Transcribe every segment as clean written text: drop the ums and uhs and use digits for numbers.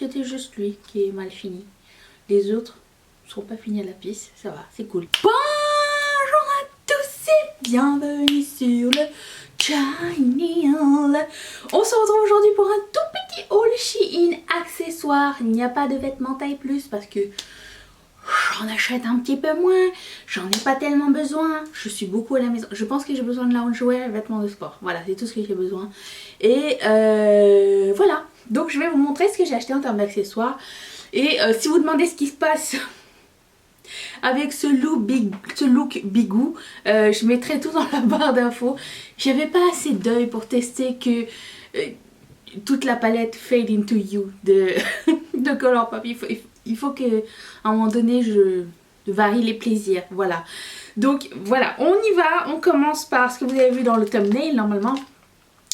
c'était juste lui qui est mal fini. Les autres sont pas finis à la pisse, ça va, c'est cool. Bonjour à tous et bienvenue sur le channel. On se retrouve aujourd'hui pour un tout petit haul Shein accessoires. Il n'y a pas de vêtements taille plus parce que j'en achète un petit peu moins, j'en ai pas tellement besoin, je suis beaucoup à la maison. Je pense que j'ai besoin de loungewear et vêtements de sport. Voilà, c'est tout ce que j'ai besoin. Et voilà, donc je vais vous montrer ce que j'ai acheté en termes d'accessoires. Et si vous demandez ce qui se passe avec ce look bigou, je mettrai tout dans la barre d'infos. J'avais pas assez d'œil pour tester que toute la palette Fade Into You de, de Colourpop. Il faut que à un moment donné je varie les plaisirs, voilà. Donc voilà, on y va, on commence par ce que vous avez vu dans le thumbnail. Normalement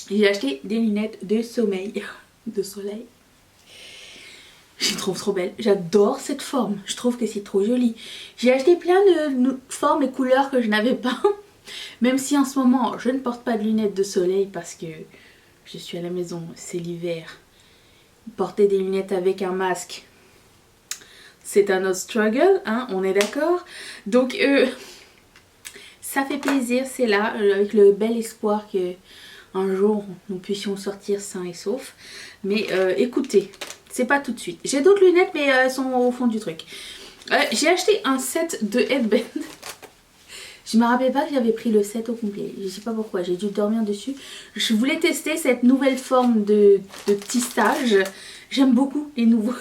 j'ai acheté des lunettes de sommeil, de soleil. Je les trouve trop belles, j'adore cette forme, je trouve que c'est trop joli. J'ai acheté plein de formes et couleurs que je n'avais pas, même si en ce moment je ne porte pas de lunettes de soleil parce que je suis à la maison, c'est l'hiver. Porter des lunettes avec un masque, c'est un autre struggle, hein, on est d'accord. Donc ça fait plaisir, c'est là, avec le bel espoir que un jour nous puissions sortir sains et saufs. Mais écoutez, c'est pas tout de suite. J'ai d'autres lunettes mais elles sont au fond du truc. J'ai acheté un set de headband. Je me rappelle pas que j'avais pris le set au complet. Je sais pas pourquoi, j'ai dû dormir dessus. Je voulais tester cette nouvelle forme de tissage. J'aime beaucoup les nouveaux.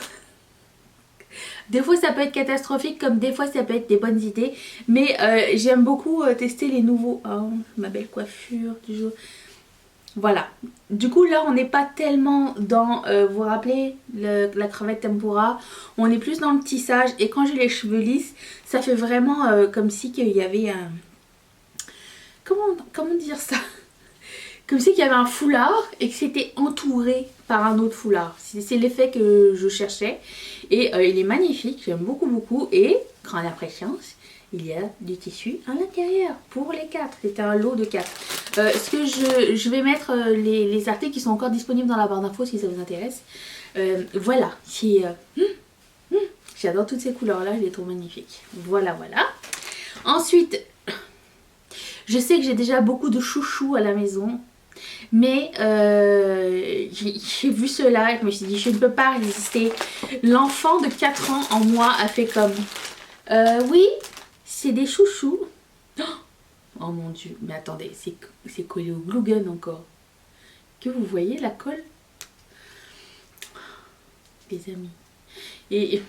Des fois ça peut être catastrophique comme des fois ça peut être des bonnes idées. Mais j'aime beaucoup tester les nouveaux. Oh, ma belle coiffure du jour. Voilà. Du coup là on n'est pas tellement dans, vous vous rappelez, la cravate tempura. On est plus dans le tissage. Et quand j'ai les cheveux lisses, ça fait vraiment comme si qu'il y avait un... Comment dire ça? Comme si qu'il y avait un foulard et que c'était entouré par un autre foulard. C'est l'effet que je cherchais. Et il est magnifique, j'aime beaucoup beaucoup. Et, grande impressions, il y a du tissu à l'intérieur pour les 4. C'était un lot de 4. Ce que je vais mettre les articles qui sont encore disponibles dans la barre d'infos si ça vous intéresse. Voilà, j'adore toutes ces couleurs là, je les trouve magnifiques. Voilà, voilà. Ensuite, je sais que j'ai déjà beaucoup de chouchous à la maison. Mais j'ai vu cela et je me suis dit je ne peux pas résister. L'enfant de 4 ans en moi a fait comme oui, c'est des chouchous. Oh mon dieu, mais attendez, c'est collé au glue gun encore. Que vous voyez la colle? Les amis. Et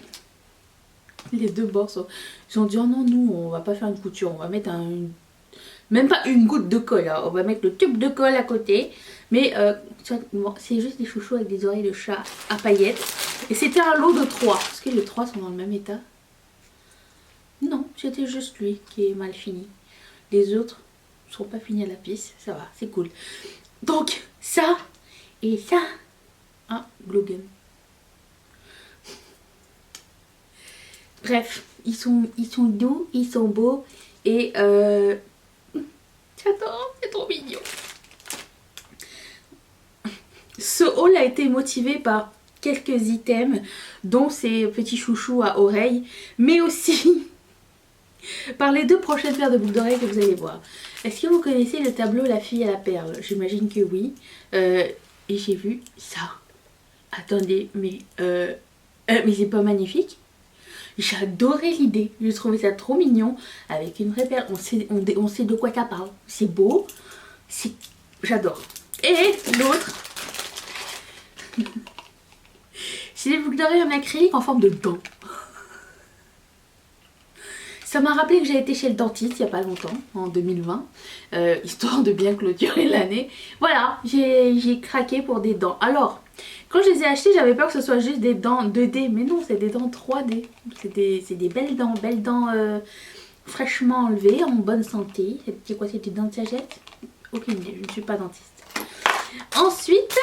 les deux bords sont... Ils ont dit oh non, nous on va pas faire une couture, on va mettre même pas une goutte de colle, hein. On va mettre le tube de colle à côté. Mais bon, c'est juste des chouchous avec des oreilles de chat à paillettes. Et c'était un lot de 3. Est-ce que les 3 sont dans le même état? Non, c'était juste lui qui est mal fini. Les autres sont pas finis à la pisse, ça va, c'est cool. Donc ça et ça, un glue gun. Bref, ils sont doux, ils sont beaux et j'adore, c'est trop mignon. Ce haul a été motivé par quelques items, dont ces petits chouchous à oreilles, mais aussi par les 2 prochaines paires de boucles d'oreilles que vous allez voir. Est-ce que vous connaissez le tableau La fille à la perle? J'imagine que oui. Et j'ai vu ça. Attendez, mais c'est pas magnifique? J'ai adoré l'idée. J'ai trouvé ça trop mignon. Avec une vraie perle. On sait de quoi ça parle. C'est beau. J'adore. Et l'autre, c'est des boucles d'oreilles en acrylique en forme de dents. Ça m'a rappelé que j'ai été chez le dentiste il n'y a pas longtemps, en 2020, histoire de bien clôturer l'année. Voilà, j'ai craqué pour des dents. Alors, quand je les ai achetées, j'avais peur que ce soit juste des dents 2D, mais non, c'est des dents 3D. C'est des belles dents fraîchement enlevées, en bonne santé. C'est quoi, c'est des dents de sagesse? Aucune idée, je ne suis pas dentiste. Ensuite,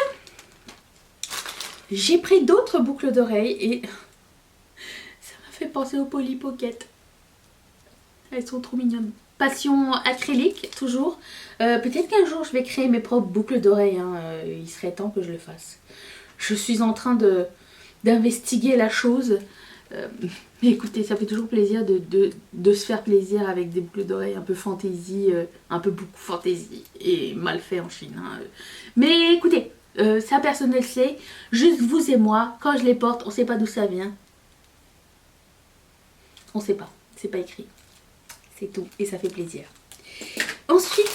j'ai pris d'autres boucles d'oreilles et ça m'a fait penser aux Polly Pocket. Elles sont trop mignonnes. Passion acrylique, toujours. Peut-être qu'un jour je vais créer mes propres boucles d'oreilles. Hein. Il serait temps que je le fasse. Je suis en train de d'investiguer la chose. Mais écoutez, ça fait toujours plaisir de se faire plaisir avec des boucles d'oreilles un peu fantaisie, un peu beaucoup fantaisie et mal fait en Chine. Hein. Mais écoutez, ça personne ne le sait, juste vous et moi, quand je les porte, on sait pas d'où ça vient. On sait pas, c'est pas écrit. C'est tout et ça fait plaisir. Ensuite,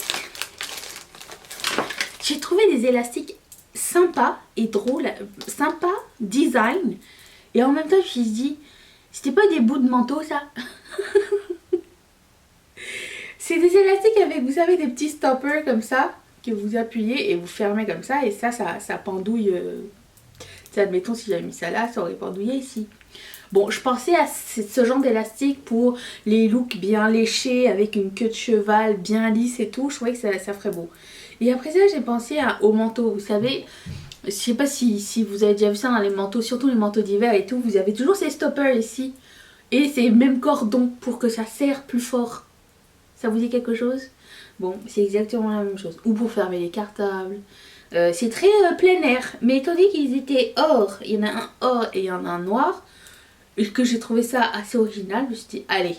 j'ai trouvé des élastiques sympas et drôles, sympas, design. Et en même temps, je me suis dit, c'était pas des bouts de manteau ça? C'est des élastiques avec, vous savez, des petits stoppers comme ça, que vous appuyez et vous fermez comme ça. Et ça pendouille. Admettons, si j'avais mis ça là, ça aurait pendouillé ici. Bon, je pensais à ce genre d'élastique pour les looks bien léchés, avec une queue de cheval bien lisse et tout. Je trouvais que ça ferait beau. Et après ça, j'ai pensé au manteau. Vous savez, je sais pas si vous avez déjà vu ça dans les manteaux, surtout les manteaux d'hiver et tout. Vous avez toujours ces stoppers ici. Et ces mêmes cordons pour que ça serre plus fort. Ça vous dit quelque chose? Bon, c'est exactement la même chose. Ou pour fermer les cartables. C'est très plein air. Mais étant donné qu'ils étaient or, il y en a un or et il y en a un noir. Et que j'ai trouvé ça assez original, je me suis dit, allez,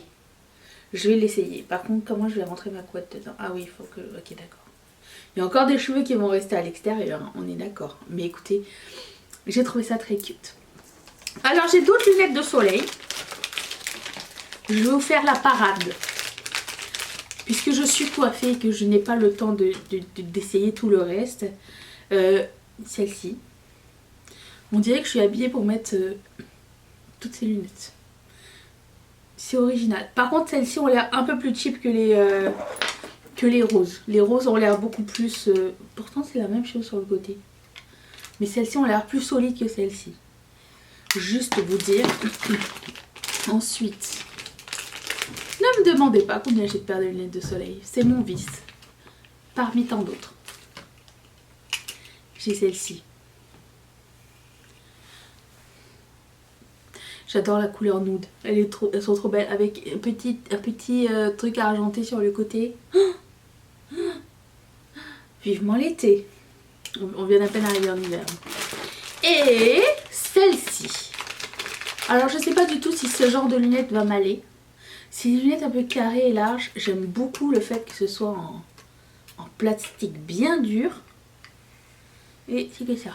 je vais l'essayer. Par contre, comment je vais rentrer ma couette dedans? Ah oui, il faut que... Ok, d'accord. Il y a encore des cheveux qui vont rester à l'extérieur, hein, on est d'accord. Mais écoutez, j'ai trouvé ça très cute. Alors, j'ai d'autres lunettes de soleil. Je vais vous faire la parade. Puisque je suis coiffée et que je n'ai pas le temps d'essayer tout le reste. Celle-ci. On dirait que je suis habillée pour mettre... toutes ces lunettes. C'est original. Par contre, celles-ci ont l'air un peu plus cheap que les roses. Les roses ont l'air beaucoup plus... pourtant, c'est la même chose sur le côté. Mais celles-ci ont l'air plus solides que celles-ci. Juste vous dire. Ensuite, ne me demandez pas combien j'ai de paires de lunettes de soleil. C'est mon vice. Parmi tant d'autres. J'ai celle-ci. J'adore la couleur nude. Elles sont trop belles. Avec un petit truc argenté sur le côté. Vivement l'été. On vient à peine d'arriver en hiver. Et celle-ci. Alors je sais pas du tout si ce genre de lunettes va m'aller. C'est des lunettes un peu carrées et larges. J'aime beaucoup le fait que ce soit en plastique bien dur. Et c'est que ça.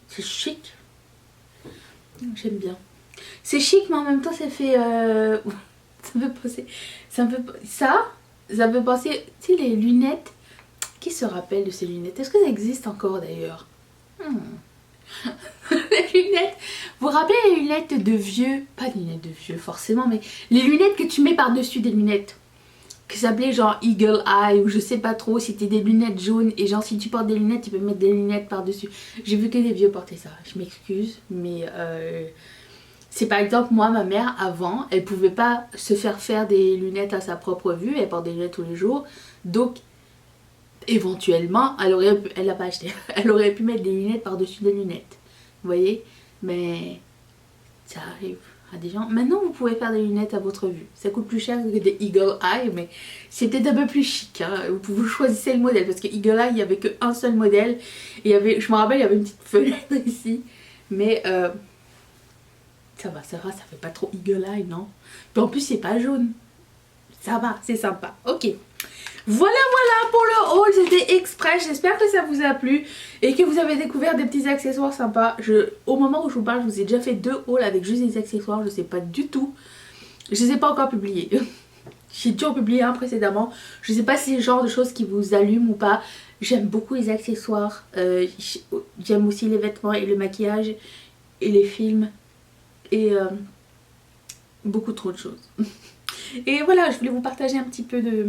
C'est chic. J'aime bien. C'est chic mais en même temps ça fait... ça me fait penser... Ça me fait penser... Tu sais les lunettes... Qui se rappelle de ces lunettes? Est-ce que ça existe encore d'ailleurs? Les lunettes... Vous vous rappelez les lunettes de vieux? Pas des lunettes de vieux forcément mais... Les lunettes que tu mets par-dessus des lunettes. Qui s'appelaient genre Eagle Eye ou je sais pas trop. C'était des lunettes jaunes et genre si tu portes des lunettes tu peux mettre des lunettes par-dessus. J'ai vu que des vieux porter ça. Je m'excuse mais... C'est par exemple moi ma mère avant elle pouvait pas se faire des lunettes à sa propre vue, elle porte des lunettes tous les jours donc éventuellement elle l'a pas acheté, elle aurait pu mettre des lunettes par dessus des lunettes, vous voyez, mais ça arrive à des gens. Maintenant vous pouvez faire des lunettes à votre vue, ça coûte plus cher que des Eagle Eye mais c'est peut-être un peu plus chic hein. Vous choisissez le modèle parce que Eagle Eye il n'y avait qu'un seul modèle et il y avait, je me rappelle il y avait une petite fenêtre ici mais ça va, ça fait pas trop Eagle Eye, non? Puis en plus, c'est pas jaune. Ça va, c'est sympa. Ok. Voilà pour le haul. C'était express. J'espère que ça vous a plu et que vous avez découvert des petits accessoires sympas. Au moment où je vous parle, je vous ai déjà fait 2 hauls avec juste des accessoires. Je sais pas du tout. Je les ai pas encore publiés. J'ai déjà publié un précédemment. Je sais pas si c'est le genre de choses qui vous allument ou pas. J'aime beaucoup les accessoires. J'aime aussi les vêtements et le maquillage et les films. Et beaucoup trop de choses. Et voilà, je voulais vous partager un petit peu de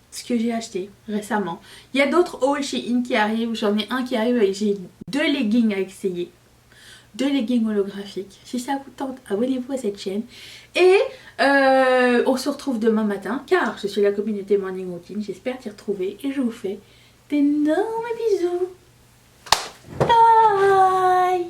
ce que j'ai acheté récemment. Il y a d'autres hauls chez In qui arrivent. J'en ai un qui arrive et j'ai 2 leggings à essayer. 2 leggings holographiques. Si ça vous tente, abonnez-vous à cette chaîne. Et on se retrouve demain matin car je suis la communauté Morning Routine. J'espère t'y retrouver et je vous fais d'énormes bisous. Bye.